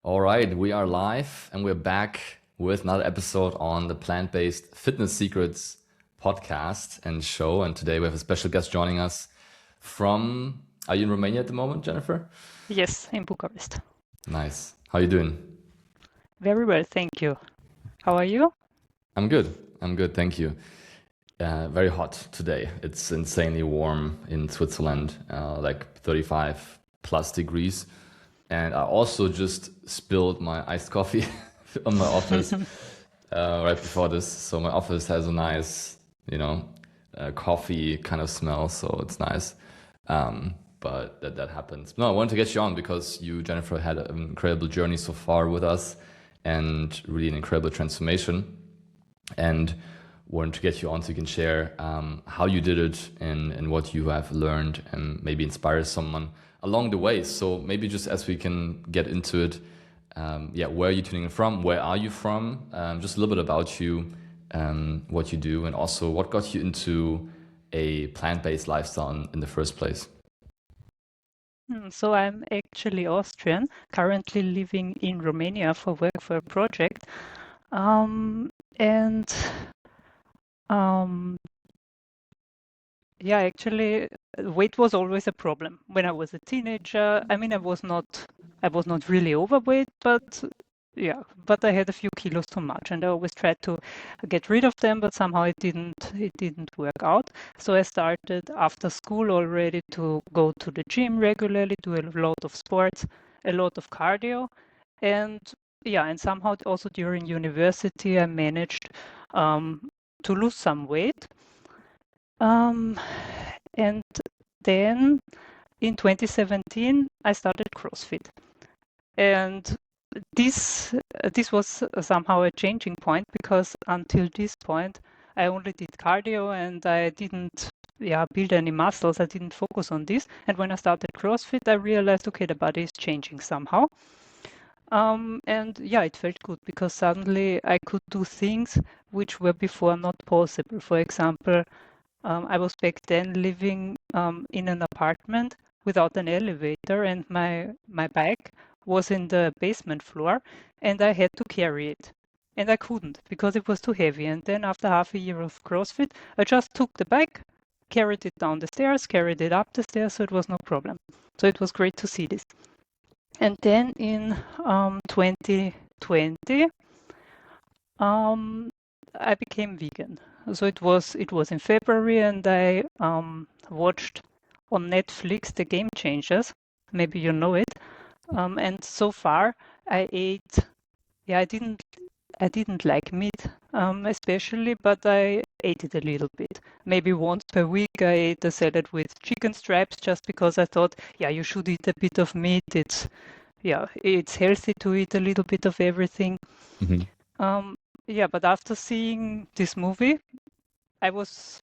All right, we are live and we're back with another episode on the Plant-Based Fitness Secrets podcast and show. And today we have a special guest joining us from, are you in Romania at the moment, Jennifer? Yes, in Bucharest. Nice. How are you doing? Very well, thank you. How are you? I'm good. I'm good, thank you. Very hot today. It's insanely warm in Switzerland, like 35 plus degrees. And I also just spilled my iced coffee on my office right before this. So my office has a nice, coffee kind of smell. So it's nice. But that happens. No, I wanted to get you on because you, Jennifer, had an incredible journey so far with us and really an incredible transformation. And wanted to get you on so you can share how you did it and what you have learned and maybe inspire someone along the way. So maybe just as we can get into it, where are you tuning in from? Where are you from? Just a little bit about you, what you do, and also what got you into a plant-based lifestyle in the first place. So I'm actually Austrian, currently living in Romania for work for a project. And actually, weight was always a problem when I was a teenager. I mean, I was not really overweight, but I had a few kilos too much, and I always tried to get rid of them, but somehow it didn't work out. So I started after school already to go to the gym regularly, do a lot of sports, a lot of cardio, and somehow also during university I managed to lose some weight. And then in 2017, I started CrossFit. And this was somehow a changing point because until this point, I only did cardio and I didn't build any muscles. I didn't focus on this. And when I started CrossFit, I realized, okay, the body is changing somehow. It felt good because suddenly I could do things which were before not possible. For example, I was back then living in an apartment without an elevator, and my bike was in the basement floor, and I had to carry it. And I couldn't because it was too heavy. And then after half a year of CrossFit, I just took the bike, carried it down the stairs, carried it up the stairs, so it was no problem. So it was great to see this. And then in 2020, I became vegan. So it was in February, and I watched on Netflix The Game Changers. Maybe you know it. And so far, I ate. I didn't like meat, especially, but I ate it a little bit. Maybe once per week, I ate a salad with chicken stripes, just because I thought, you should eat a bit of meat. It's healthy to eat a little bit of everything. Mm-hmm. But after seeing this movie, I was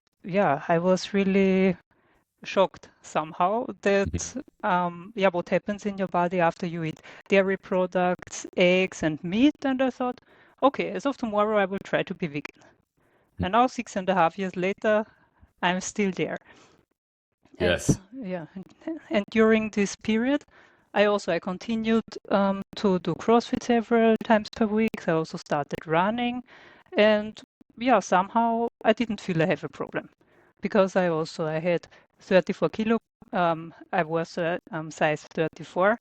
really shocked somehow that what happens in your body after you eat dairy products, eggs, and meat. And I thought, okay, as of tomorrow, I will try to be vegan. And now 6.5 years later, I'm still there. Yes. And during this period, I continued to do CrossFit several times per week. I also started running, and somehow I didn't feel I have a problem because I had 34 kilo. I was size 34.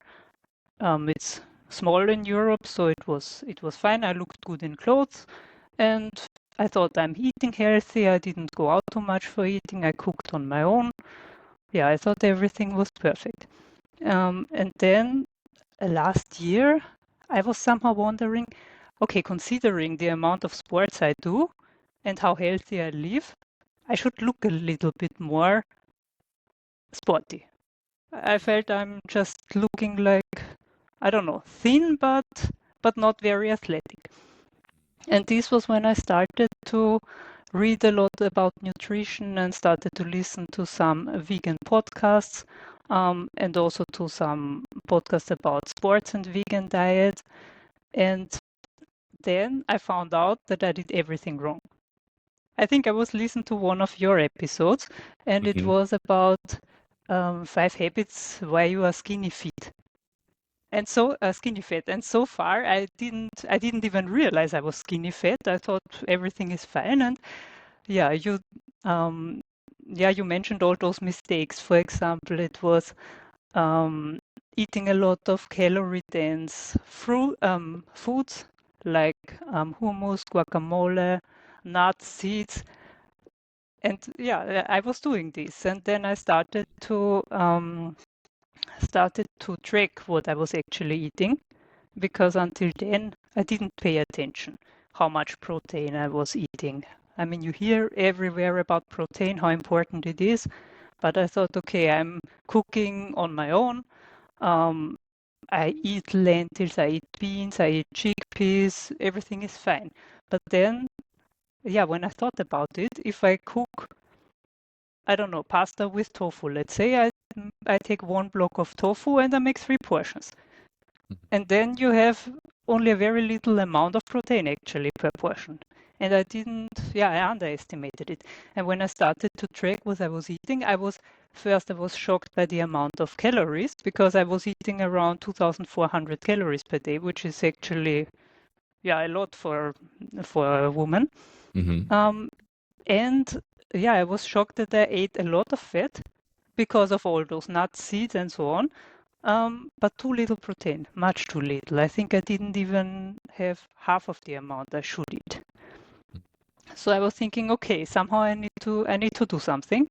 It's small in Europe, so it was fine. I looked good in clothes, and I thought I'm eating healthy. I didn't go out too much for eating. I cooked on my own. I thought everything was perfect. And then last year, I was somehow wondering, okay, considering the amount of sports I do and how healthy I live, I should look a little bit more sporty. I felt I'm just looking like, I don't know, thin, but not very athletic. And this was when I started to read a lot about nutrition and started to listen to some vegan podcasts, and also to some podcasts about sports and vegan diet. And then I found out that I did everything wrong. I think I was listening to one of your episodes, and it was about 5 habits why you are skinny fit. And so skinny fat. And so far, I didn't even realize I was skinny fat. I thought everything is fine. And yeah, um, you mentioned all those mistakes. For example, it was um, eating a lot of calorie-dense foods like hummus, guacamole, nuts, seeds. And yeah, I was doing this. And then I started to track what I was actually eating, because until then I didn't pay attention how much protein I was eating. I mean, you hear everywhere about protein, how important it is, but I thought, okay, I'm cooking on my own. Um, I eat lentils, I eat beans, I eat chickpeas, everything is fine. But then, yeah, when I thought about it, if I cook, I don't know, pasta with tofu, let's say I take one block of tofu and I make 3 portions. And then you have only a very little amount of protein actually per portion. And I underestimated it. And when I started to track what I was eating, I was shocked by the amount of calories, because I was eating around 2,400 calories per day, which is actually, a lot for a woman. Mm-hmm. And yeah, I was shocked that I ate a lot of fat because of all those nuts, seeds, and so on. But too little protein, much too little. I think I didn't even have half of the amount I should eat. So I was thinking, okay, somehow I need to do something,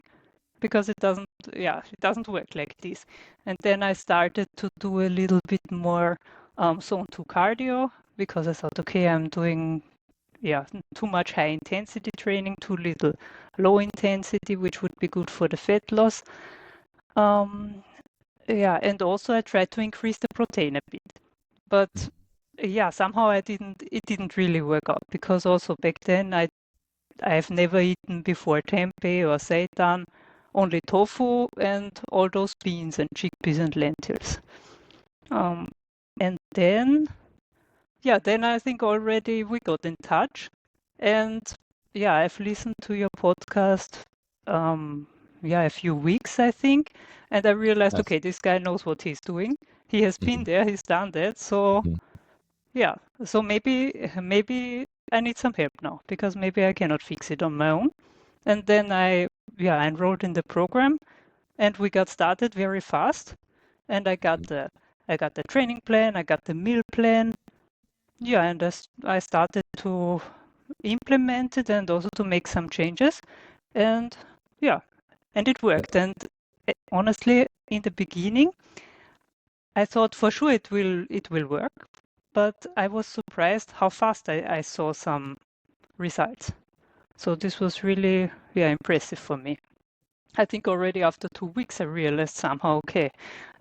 because it doesn't work like this. And then I started to do a little bit more zone 2 cardio, because I thought, okay, I'm doing too much high intensity training, too little low intensity, which would be good for the fat loss. And also I tried to increase the protein a bit, but somehow it didn't really work out, because also back then I've never eaten before tempeh or seitan, only tofu and all those beans and chickpeas and lentils. And then I think already we got in touch, and I've listened to your podcast a few weeks, I think, and I realized, Nice. okay, this guy knows what he's doing. He has been Mm-hmm. there, he's done that. So Mm-hmm. so maybe I need some help now, because maybe I cannot fix it on my own. And then I enrolled in the program, and we got started very fast. And I got the training plan, I got the meal plan. And I started to implement it and also to make some changes. And yeah, and it worked. And honestly, in the beginning, I thought for sure it will work, but I was surprised how fast I saw some results. So this was really impressive for me. I think already after 2 weeks I realized somehow, okay,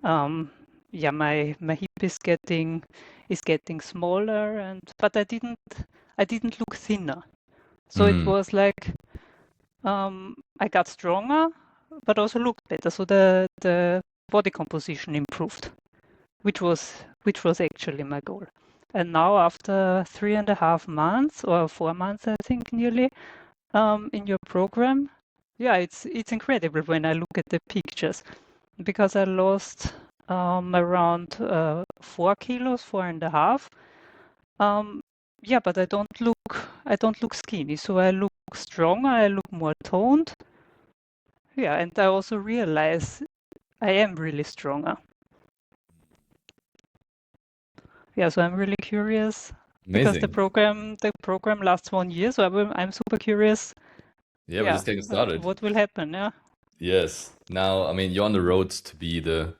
my hip is getting smaller, but I didn't look thinner. So it Mm-hmm. was like I got stronger, but also looked better. So the body composition improved, which was actually my goal. And now after 3.5 months or 4 months, I think nearly, in your program, it's incredible when I look at the pictures, because I lost around 4 kilos, 4.5. Um, but I don't look skinny, so I look stronger, I look more toned. And I also realize I am really stronger. So I'm really curious, because the Amazing. program lasts 1 year, so I'm super curious. Yeah, we're just getting started. What will happen? Yeah. Yes. Now, I mean, you're on the road to be the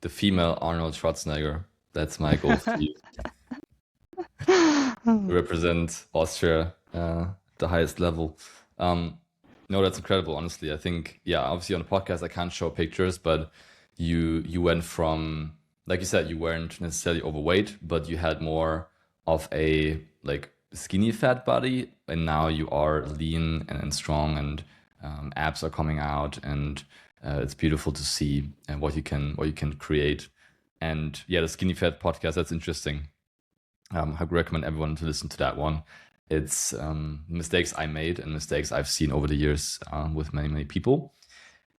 female Arnold Schwarzenegger. That's my goal for you. Represent Austria the highest level. No, that's incredible, honestly. I think, obviously on the podcast I can't show pictures, but you went from, like you said, you weren't necessarily overweight, but you had more of a like skinny fat body, and now you are lean and strong, and abs are coming out, and it's beautiful to see what you can create. And the skinny fat podcast, that's interesting. I recommend everyone to listen to that one. It's mistakes I made and mistakes I've seen over the years with many, many people.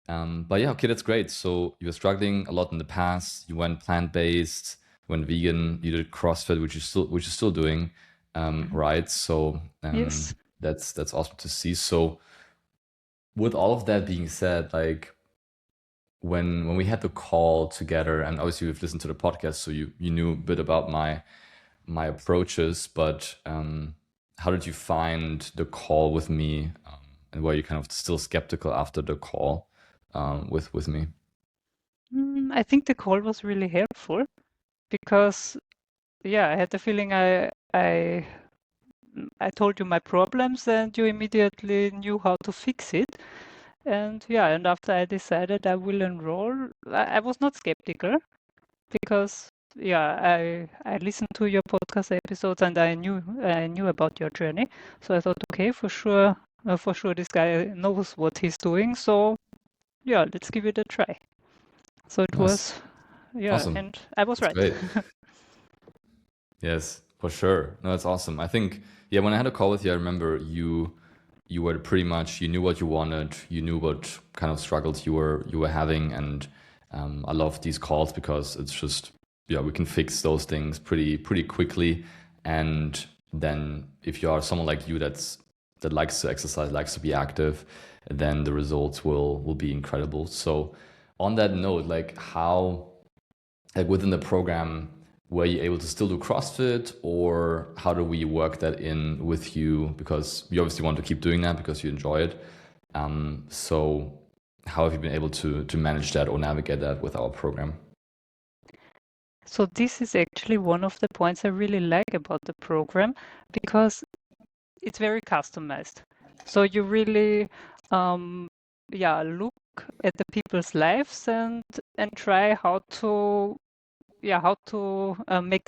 But okay, that's great. So you were struggling a lot in the past. You went plant-based. went vegan, you did CrossFit, which you're still doing, right? So Yes. that's awesome to see. So with all of that being said, like when we had the call together, and obviously we've listened to the podcast, so you knew a bit about my approaches, but how did you find the call with me, and were you kind of still skeptical after the call with me? I think the call was really helpful because, yeah, I had the feeling I told you my problems and you immediately knew how to fix it. And yeah, and after I decided I will enroll, I was not skeptical because yeah, I listened to your podcast episodes and I knew about your journey. So I thought, okay, for sure this guy knows what he's doing. So yeah, let's give it a try. So it Nice. was, yeah, Awesome. and I was That's right. great. Yes, for sure. No, that's awesome. I think, yeah, when I had a call with you, I remember you were pretty much, you knew what you wanted, you knew what kind of struggles you were having, and I love these calls because it's just, yeah, we can fix those things pretty quickly. And then if you are someone like you that likes to exercise, likes to be active, then the results will be incredible. So on that note, like how, like within the program, were you able to still do CrossFit, or how do we work that in with you? Because you obviously want to keep doing that because you enjoy it. So how have you been able to manage that or navigate that with our program? So this is actually one of the points I really like about the program because it's very customized. So you really, yeah, look at the people's lives and try how to, yeah, how to make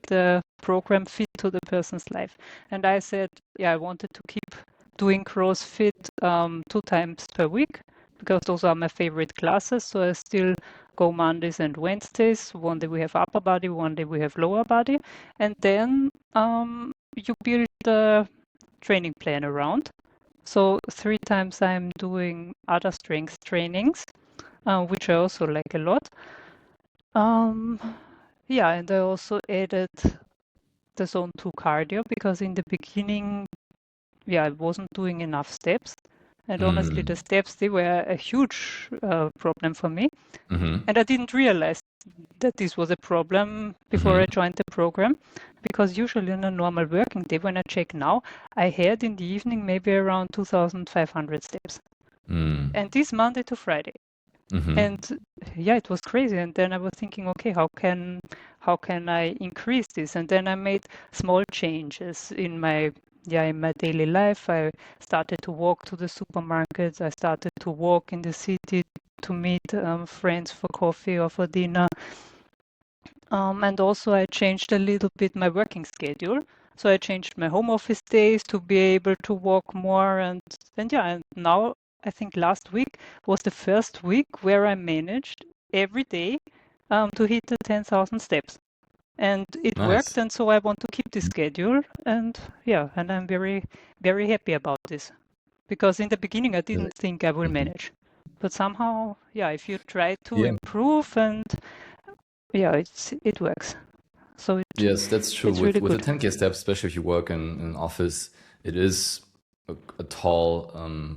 the program fit to the person's life. And I said, yeah, I wanted to keep doing CrossFit 2 times per week because those are my favorite classes. So I still go Mondays and Wednesdays. One day we have upper body, one day we have lower body, and then you build the training plan around. So 3 times I'm doing other strength trainings, which I also like a lot. Um, yeah, and I also added the zone 2 cardio because in the beginning, yeah, I wasn't doing enough steps. And honestly, the Mm. steps, they were a huge problem for me. Mm-hmm. And I didn't realize that this was a problem before I Mm-hmm. joined the program because usually on a normal working day, when I check now, I had in the evening maybe around 2,500 steps. Mm. And this Monday to Friday. Mm-hmm. And yeah, it was crazy. And then I was thinking, okay, how can I increase this? And then I made small changes in my daily life. I started to walk to the supermarkets. I started to walk in the city to meet friends for coffee or for dinner. And also I changed a little bit my working schedule. So I changed my home office days to be able to walk more. And yeah, and now I think last week was the first week where I managed every day to hit the 10,000 steps. And it worked. Nice. And so I want to keep this schedule. And yeah, and I'm very, very happy about this because in the beginning I didn't think I will Mm-hmm. manage. But somehow, yeah, if you try to Yeah. improve and yeah, it works. So Yes, that's true. it's With really with the good. 10K steps, especially if you work in an office, it is a tall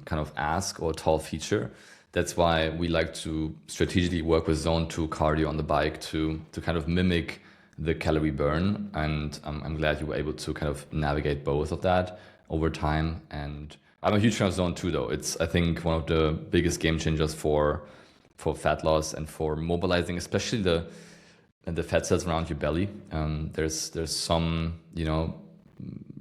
kind of ask or a tall feature. That's why we like to strategically work with zone 2 cardio on the bike to kind of mimic the calorie burn. And I'm glad you were able to kind of navigate both of that over time. And I'm a huge fan of zone 2 though. It's, I think, one of the biggest game changers for fat loss and for mobilizing, especially the fat cells around your belly. There's some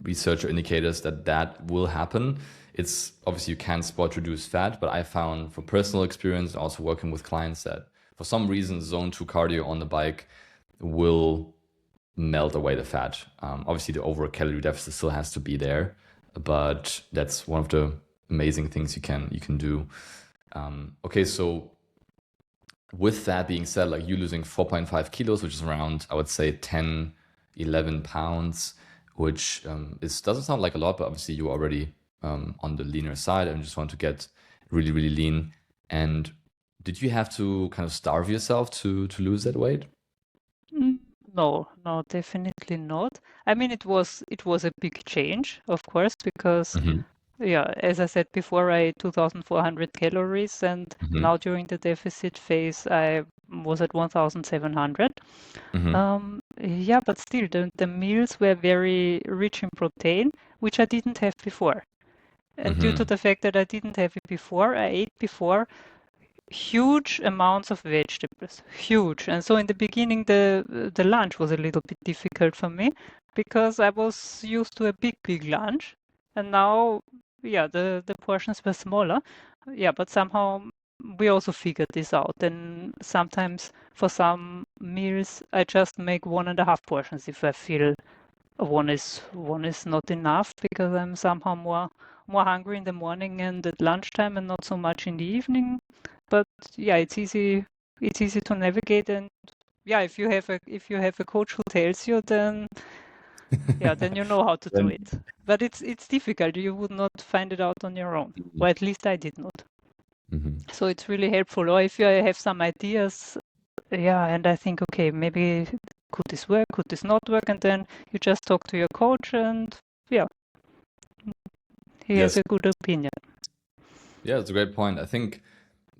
research or indicators that will happen. It's obviously you can spot reduce fat, but I found from personal experience, also working with clients, that for some reason zone 2 cardio on the bike will melt away the fat. Obviously, the overall calorie deficit still has to be there, but that's one of the amazing things you can do. Okay, so with that being said, like you losing 4.5 kilos, which is around, I would say, 10, 11 pounds, which doesn't sound like a lot, but obviously you're already on the leaner side and just want to get really, really lean. And did you have to kind of starve yourself to lose that weight? Mm, No, no, definitely not. I mean, it was a big change, of course, because Hmm. yeah, as I said before, I ate 2,400 calories, and Hmm. now during the deficit phase, I was at 1,700. Hmm. Yeah, but still, the meals were very rich in protein, which I didn't have before. And due to Hmm. the fact that I didn't have it before, I ate before huge amounts of vegetables, huge. And so in the beginning, the lunch was a little bit difficult for me because I was used to a big lunch, and now, yeah, the portions were smaller. Yeah, but somehow we also figured this out. And sometimes for some meals, I just make 1.5 portions if I feel one is not enough because I'm somehow more hungry in the morning and at lunchtime and not so much in the evening. But yeah, it's easy to navigate. And yeah, if you have a coach who tells you, then yeah, then you know how to do Then, it. But it's difficult. You would not find it out on your own, or at least I did not. hmm. So it's really helpful. Or if you have some ideas, yeah, and I think, okay, maybe could this work, could this not work, and then you just talk to your coach, and yeah, he has Yes. a good opinion. Yeah, it's a great point. I think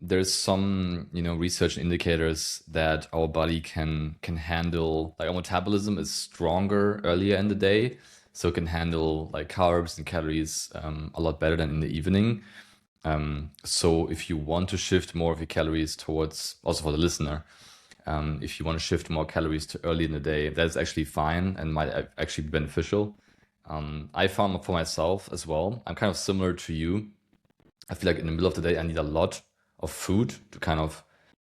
there's some, research indicators that our body can handle, like our metabolism is stronger earlier in the day, so it can handle like carbs and calories a lot better than in the evening. So if you want to shift more of your calories towards, also for the listener, if you want to shift more calories to early in the day, that's actually fine and might actually be beneficial. I found for myself as well, I'm kind of similar to you. I feel like in the middle of the day, I need a lot of food to kind of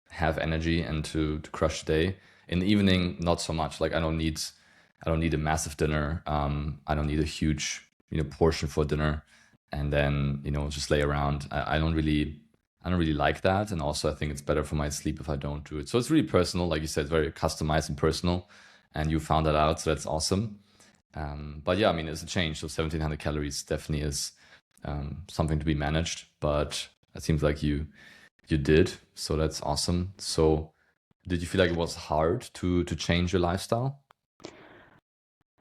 have energy and to crush the day. In the evening, not so much. Like I don't need a massive dinner. I don't need a huge, portion for dinner, and then just lay around. I don't really like that, and also I think it's better for my sleep if I don't do it. So it's really personal, like you said, very customized and personal, and you found that out, so that's awesome. But yeah, I mean, it's a change. So 1,700 calories definitely is something to be managed, but it seems like you did, so that's awesome. So did you feel like it was hard to change your lifestyle?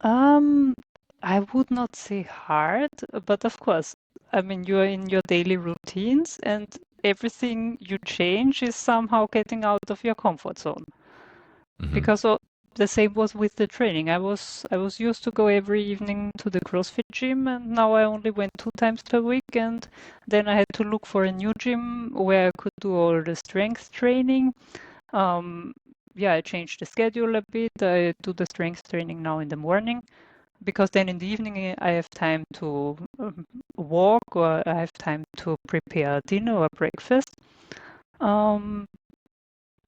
Um, I would not say hard, but of course, I mean, you are in your daily routines, and everything you change is somehow getting out of your comfort zone. Hmm. Because the same was with the training. I was used to go every evening to the CrossFit gym, and now I only went 2 times per week. And then I had to look for a new gym where I could do all the strength training. Um, yeah, I changed the schedule a bit. I do the strength training now in the morning because then in the evening I have time to walk, or I have time to prepare dinner or breakfast. Um,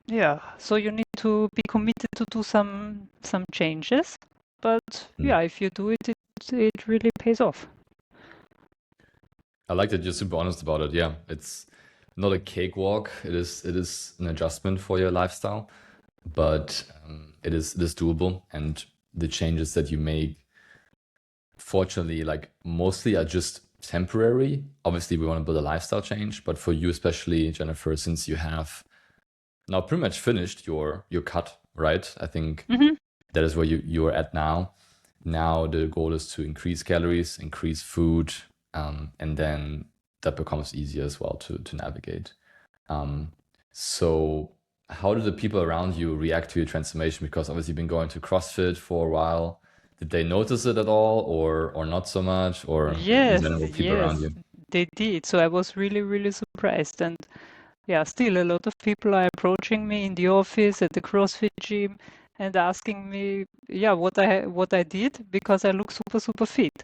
yeah, so you need to be committed to do some changes, but yeah, if you do it, it really pays off. I like that you're super honest about it. Yeah, it's not a cakewalk. It is an adjustment for your lifestyle, but it is doable. And the changes that you make, fortunately, like mostly are just temporary. Obviously, we want to build a lifestyle change, but for you especially, Jennifer, since you have now pretty much finished your cut, right? I think Hmm. that is where you're at now. Now the goal is to increase calories, increase food, and then that becomes easier as well to navigate. Um, so how did the people around you react to your transformation? Because obviously you've been going to CrossFit for a while. Did they notice it at all, or not so much, or in Yes, general, people around yes, you? they did. So I was really surprised. And yeah, still a lot of people are approaching me in the office, at the CrossFit gym, and asking me, yeah, what I did because I look super fit.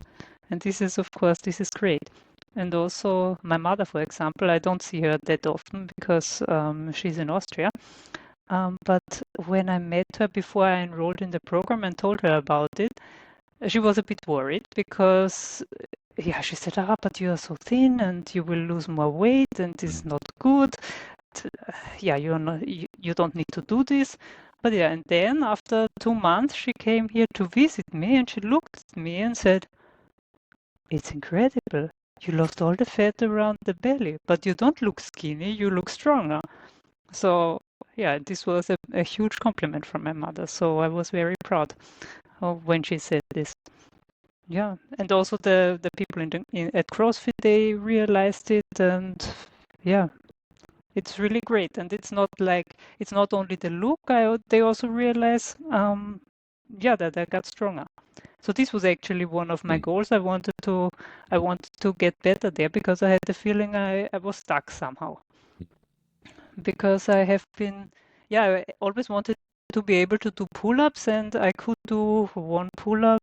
And this is great. And also my mother, for example, I don't see her that often because she's in Austria. But when I met her before I enrolled in the program and told her about it, she was a bit worried because, yeah, she said, but you are so thin and you will lose more weight and this is not good. Yeah, you don't need to do this. But yeah, and then after 2 months, she came here to visit me and she looked at me and said, it's incredible. You lost all the fat around the belly, but you don't look skinny, you look stronger. So yeah, this was a huge compliment from my mother. So I was very proud of when she said this. Yeah, and also the people at CrossFit, they realized it, and yeah, it's really great. And it's not only the look. They also realize, yeah, that I got stronger. So this was actually one of my Mm. goals. I wanted to get better there because I had the feeling I was stuck somehow. Because I have been, yeah, I always wanted to be able to do pull-ups, and I could do one pull-up,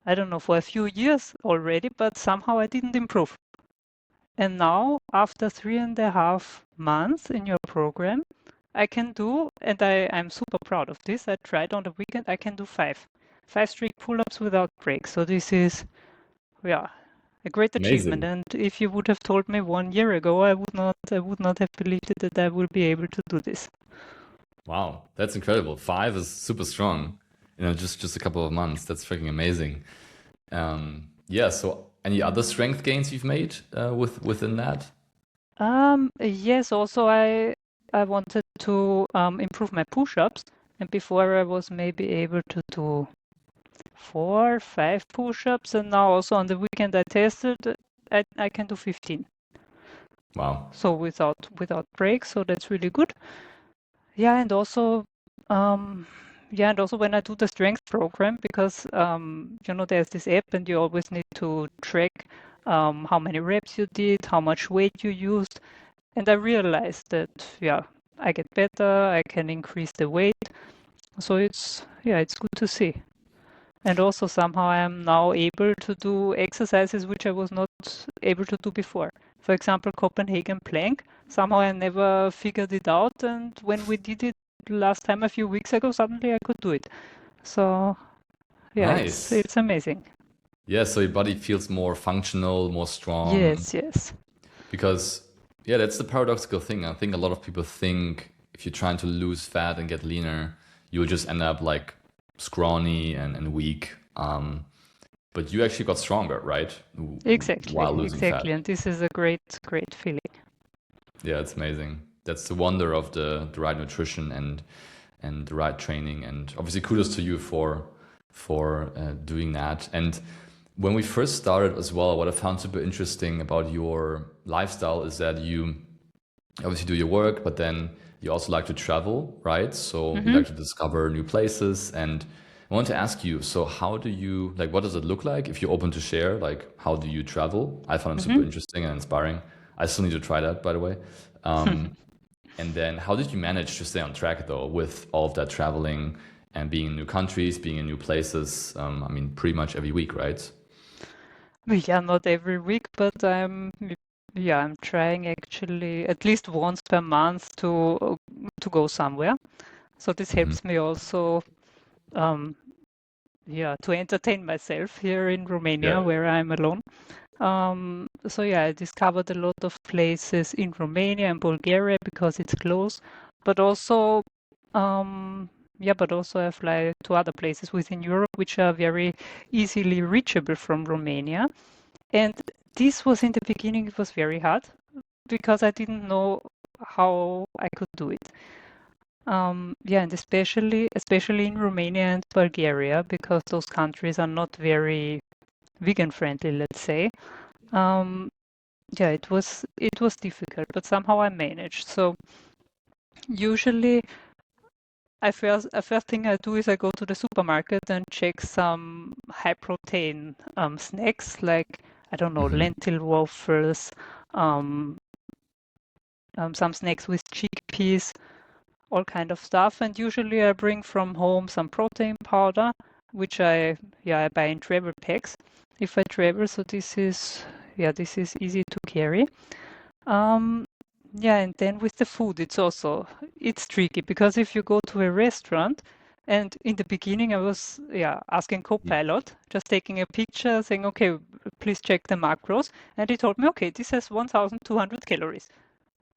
I don't know, for a few years already, but somehow I didn't improve. And now, after 3.5 months in your program, I can do, and I'm super proud of this. I tried on the weekend, I can do five straight pull-ups without breaks. So this is, yeah, a great achievement. Amazing. And if you would have told me 1 year ago, I would not have believed it that I will be able to do this. Wow, that's incredible. 5 is super strong. Just a couple of months. That's freaking amazing. Yeah. So, any other strength gains you've made within that? Yes, also I wanted to improve my push-ups, and before I was maybe able to do 4, 5 push-ups, and now also on the weekend I tested, I can do 15. Wow. So without breaks, so that's really good. Yeah, and also um yeah, and also when I do the strength program, because there's this app and you always need to track how many reps you did, how much weight you used. And I realized that, yeah, I get better, I can increase the weight. So it's good to see. And also somehow I am now able to do exercises which I was not able to do before. For example, Copenhagen plank. Somehow I never figured it out, and when we did it last time a few weeks ago, suddenly I could do it. So yeah, it's Nice. it's amazing. Yeah. So your body feels more functional, more strong. Yes, yes. Because, yeah, that's the paradoxical thing. I think a lot of people think if you're trying to lose fat and get leaner, you'll just end up like scrawny and weak. But you actually got stronger, right? Exactly, While losing fat. exactly. And this is a great, great feeling. Yeah, it's amazing. That's the wonder of the right nutrition and the right training. And obviously, kudos to you for doing that. And when we first started as well, what I found super interesting about your lifestyle is that you obviously do your work, but then you also like to travel, right? So you Mm-hmm. like to discover new places. And I want to ask you, so how do you, like, what does it look like if you're open to share? Like, how do you travel? I found it super Mm-hmm. interesting and inspiring. I still need to try that, by the way. Um, and then how did you manage to stay on track though with all of that traveling and being in new countries, being in new places? I mean, pretty much every week, right? Yeah, not every week, but I'm trying actually at least once per month to go somewhere. So this Hmm. helps me also, um, yeah, to entertain myself here in Yeah. Romania where I'm alone. So yeah, I discovered a lot of places in Romania and Bulgaria because it's close, but also, but also I fly to other places within Europe which are very easily reachable from Romania. And this was in the beginning, it was very hard because I didn't know how I could do it. Yeah, and especially in Romania and Bulgaria, because those countries are not very vegan friendly, let's say. Um, yeah, it was difficult, but somehow I managed. So usually, first thing I do is I go to the supermarket and check some high protein snacks, like, I don't know, Hmm. lentil waffles, um, some snacks with chickpeas, all kind of stuff. And usually I bring from home some protein powder, which I buy in travel packs if I travel. So this is easy to carry. Um, yeah, and then with the food, it's tricky because if you go to a restaurant, and in the beginning I was asking Copilot, just taking a picture, saying, okay, please check the macros, and he told me, okay, this has 1,200 calories.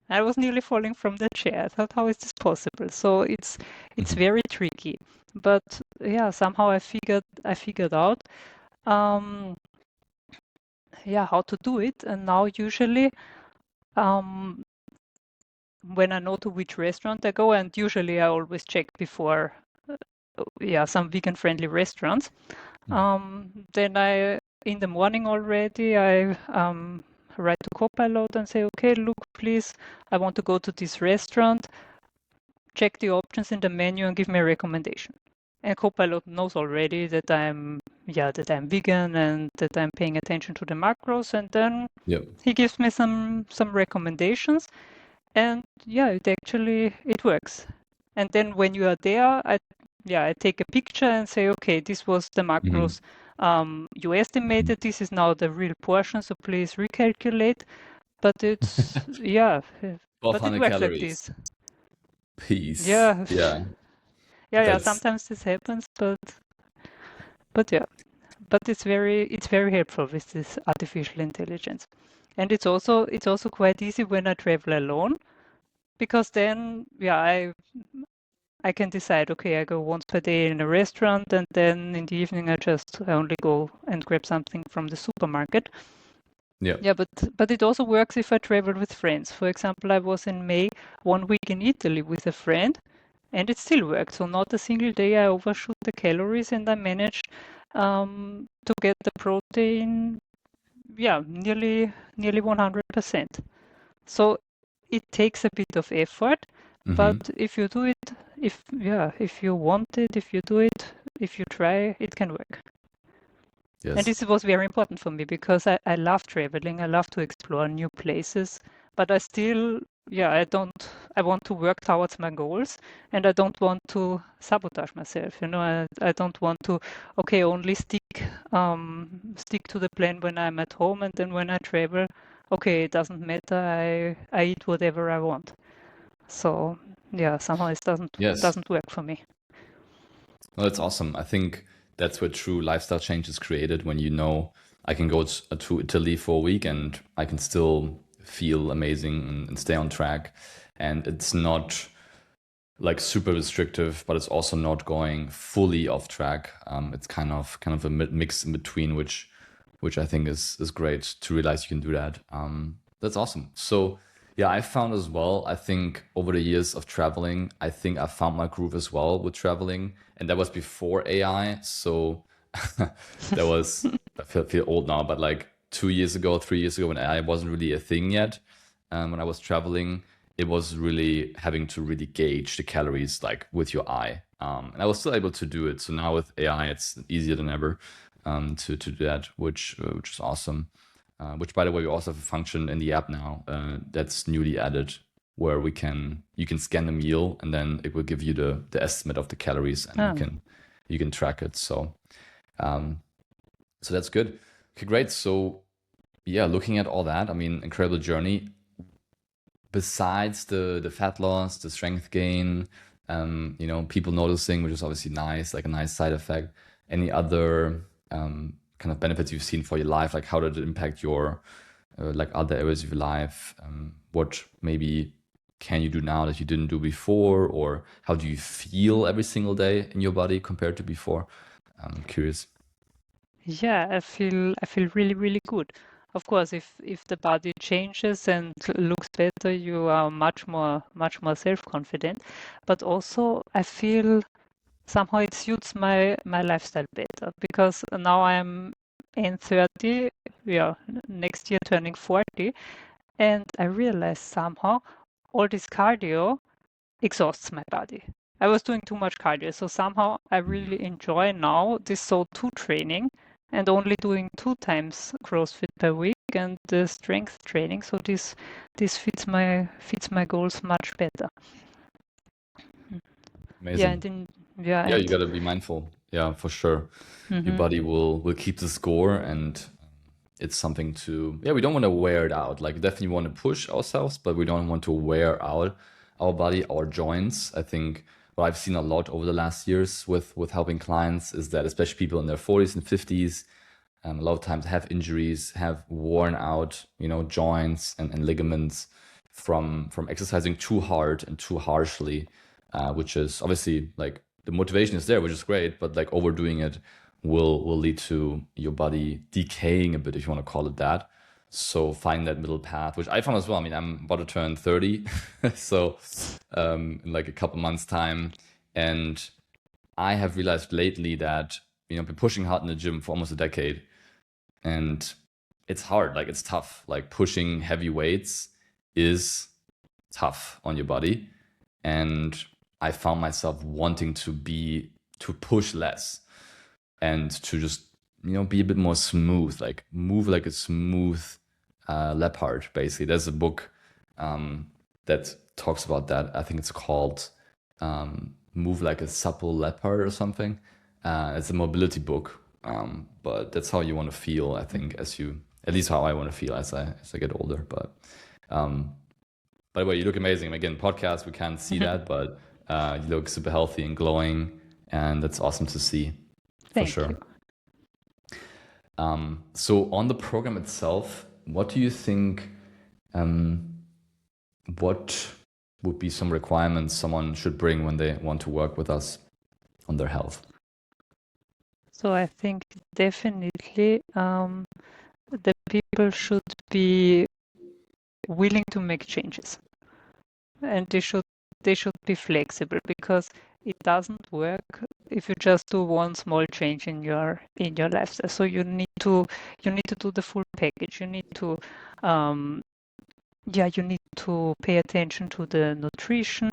I was nearly falling from the chair. I thought, how is this possible? So it's Hmm. very tricky. But yeah, somehow I figured out um, how to do it. And now usually um, when I know to which restaurant I go, and usually I always check before, some vegan-friendly restaurants. Then in the morning already, I write to Copilot and say, okay, look, please, I want to go to this restaurant. Check the options in the menu and give me a recommendation. And Copilot knows already that I'm vegan and that I'm paying attention to the macros, and then Yep. he gives me some recommendations, and it works. And then when you are there, I take a picture and say, okay, this was the macros you estimated. This is now the real portion, so please recalculate. But it's but it 1200 works like calories. this. Peace. Yeah, Yeah. yeah. That's Sometimes this happens, but yeah, but it's very helpful with this artificial intelligence, and it's also quite easy when I travel alone, because then I can decide, okay, I go once per day in a restaurant, and then in the evening I only go and grab something from the supermarket. yeah. Yeah, but it also works if I travel with friends. For example, I was in May 1 week in Italy with a friend, and it still worked. So not a single day I overshoot the calories, and I managed to get the protein, nearly 100%. So it takes a bit of effort, but hmm if you do it, if you want it, if you do it, if you try, it can work. And Yes. this was very important for me because I love traveling. I love to explore new places, but I still, I want to work towards my goals, and I don't want to sabotage myself. I don't want to, okay, only stick to the plan when I'm at home, and then when I travel, okay, it doesn't matter. I eat whatever I want. So yeah, somehow it Yes. doesn't work for me. Well, that's awesome. I think that's where true lifestyle change is created when you know I can go to Italy for a week and I can still feel amazing and stay on track. And it's not like super restrictive, but it's also not going fully off track. It's kind of a mix in between, which I think is great to realize you can do that. That's awesome. So yeah, I found as well. I think over the years of traveling, I think I found my groove as well with traveling, and that was before AI. So that was I feel old now, but like 2 years ago, 3 years ago, when AI wasn't really a thing yet, when I was traveling, it was really having to really gauge the calories like with your eye. And I was still able to do it. So now with AI, it's easier than ever to do that, which is awesome. Which, by the way, we also have a function in the app now that's newly added, where you can scan the meal and then it will give you the estimate of the calories, and you can track it. So so that's good. Okay, great. So yeah, looking at all that, I mean, incredible journey. Besides the fat loss, the strength gain, people noticing, which is obviously nice, like a nice side effect. Any other kind of benefits you've seen for your life? Like how did it impact your like other areas of your life? What maybe can you do now that you didn't do before, or how do you feel every single day in your body compared to before? I'm curious. Yeah, I feel really, really good. Of course, if the body changes and looks better, you are much more self-confident. But also, I feel somehow it suits my lifestyle better, because now I'm in 30, next year turning 40, and I realize somehow all this cardio exhausts my body. I was doing too much cardio, so somehow I really enjoy now this SO2 training and only doing 2 times CrossFit per week and the strength training. So this fits my goals much better. Yeah, and Amazing. in yeah, Yeah, you and got to be mindful. Yeah, for sure. Your hmm body will keep the score, and it's something to, yeah, we don't want to wear it out. Like, definitely want to push ourselves, but we don't want to wear out our body, our joints. I think what I've seen a lot over the last years with helping clients is that, especially people in their 40s and 50s, a lot of times have injuries, have worn out, joints and ligaments from exercising too hard and too harshly, which is obviously like the motivation is there, which is great, but like overdoing it will lead to your body decaying a bit, if you want to call it that. So find that middle path, which I found as well. I mean, I'm about to turn 30, so in like a couple months time. And I have realized lately that, I've been pushing hard in the gym for almost a decade, and it's hard, like it's tough. Like pushing heavy weights is tough on your body. And I found myself wanting to push less and to just, be a bit more smooth, like move like a smooth leopard, basically. There's a book that talks about that. I think it's called Move Like a Supple Leopard or something. It's a mobility book, but that's how you want to feel, I think, at least how I want to feel as I get older. But by the way, you look amazing. Again, podcast, we can't see that, but you look super healthy and glowing, and that's awesome to see. Thank for sure. you. So on the program itself, what do you think, what would be some requirements someone should bring when they want to work with us on their health? So I think definitely the people should be willing to make changes, and they should be flexible, because it doesn't work if you just do one small change in your lifestyle. So you need to do the full package. You need to you need to pay attention to the nutrition.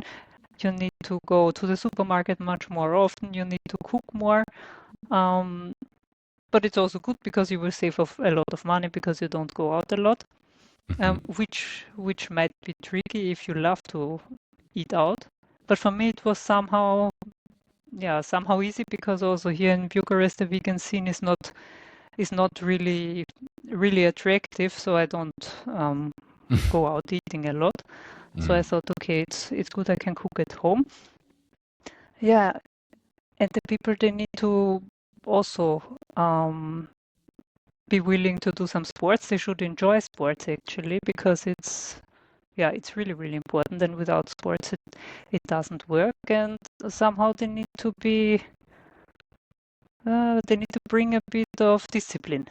You need to go to the supermarket much more often. You need to cook more. But it's also good because you will save a lot of money because you don't go out a lot, which might be tricky if you love to eat out. But for me, it was somehow easy, because also here in Bucharest, the vegan scene is not really attractive. So I don't go out eating a lot. So I thought, okay, it's good I can cook at home. Yeah, and the people, they need to also be willing to do some sports. They should enjoy sports, actually, because it's really, really important. And without sports, it doesn't work. And somehow they need to bring a bit of discipline,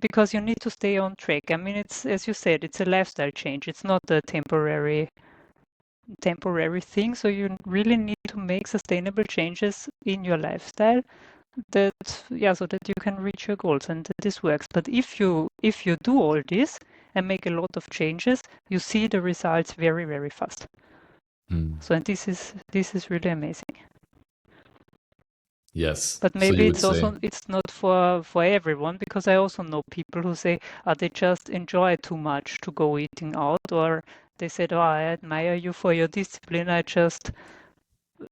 because you need to stay on track. I mean, it's, as you said, it's a lifestyle change. It's not a temporary thing. So you really need to make sustainable changes in your lifestyle, so that you can reach your goals, and this works. But if you do all this and make a lot of changes, you see the results very, very fast. So, and this is really amazing. Yes. But maybe it's not for everyone, because I also know people who say they just enjoy too much to go eating out, or they said, oh, I admire you for your discipline.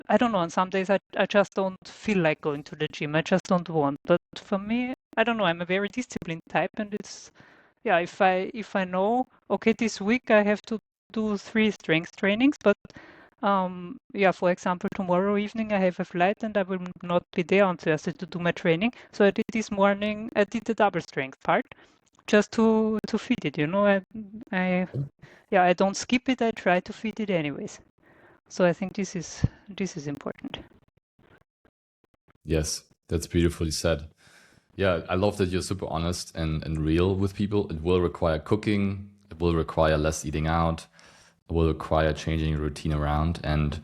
I don't know, on some days I just don't feel like going to the gym. I just don't want. But for me, I don't know, I'm a very disciplined type, and it's, if I know, okay, this week I have to do 3 strength trainings, but for example, tomorrow evening I have a flight and I will not be there on Thursday to do my training. So I did this morning, I did the double strength part just to fit it, I don't skip it, I try to fit it anyways. So I think this is important. Yes, that's beautifully said. Yeah, I love that you're super honest and real with people. It will require cooking. It will require less eating out. It will require changing your routine around. And,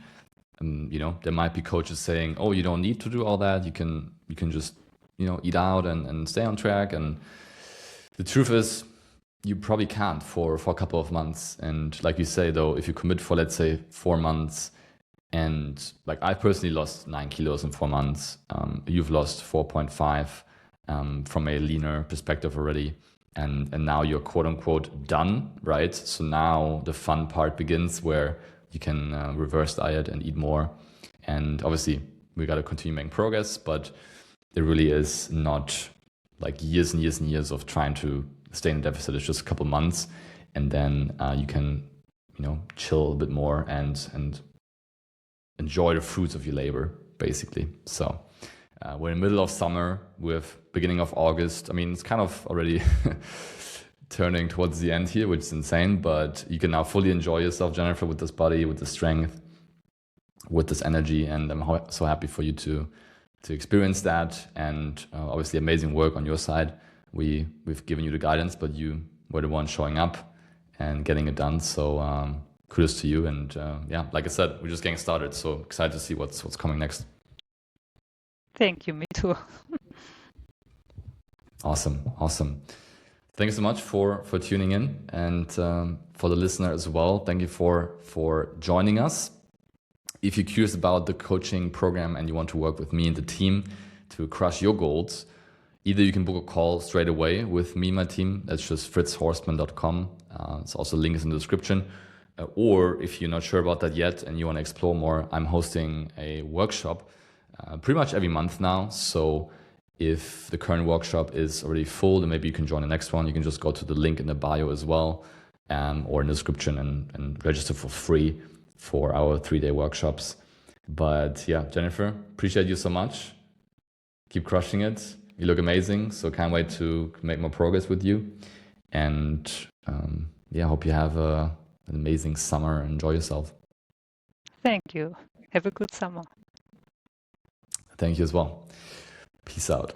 there might be coaches saying, oh, you don't need to do all that. You can just, eat out and stay on track. And the truth is, you probably can't for a couple of months. And like you say, though, if you commit for, let's say, 4 months, and like I personally lost 9 kilos in 4 months, you've lost 4.5 from a leaner perspective already. And now you're quote unquote done, right? So now the fun part begins, where you can reverse diet and eat more. And obviously we got to continue making progress, but it really is not like years and years and years of trying to stay in a deficit. It's just a couple months, and then you can, chill a bit more and enjoy the fruits of your labor, basically. So we're in the middle of summer with beginning of August. I mean, it's kind of already turning towards the end here, which is insane, but you can now fully enjoy yourself, Jennifer, with this body, with the strength, with this energy. And I'm so happy for you to experience that. And obviously amazing work on your side we've given you the guidance, but you were the one showing up and getting it done. So kudos to you. And yeah, like I said, we're just getting started. So excited to see what's coming next. Thank you. Me too. Awesome. Thank you so much for tuning in, and for the listener as well. Thank you for joining us. If you're curious about the coaching program and you want to work with me and the team to crush your goals, either you can book a call straight away with me and my team. That's just fritzhorstmann.com. It's also links in the description. Or if you're not sure about that yet and you want to explore more, I'm hosting a workshop pretty much every month now. So if the current workshop is already full, then maybe you can join the next one. You can just go to the link in the bio as well, or in the description, and register for free for our 3-day workshops. But yeah, Jennifer, appreciate you so much. Keep crushing it. You look amazing. So can't wait to make more progress with you. And yeah, hope you have an amazing summer. Enjoy yourself. Thank you. Have a good summer. Thank you as well. Peace out.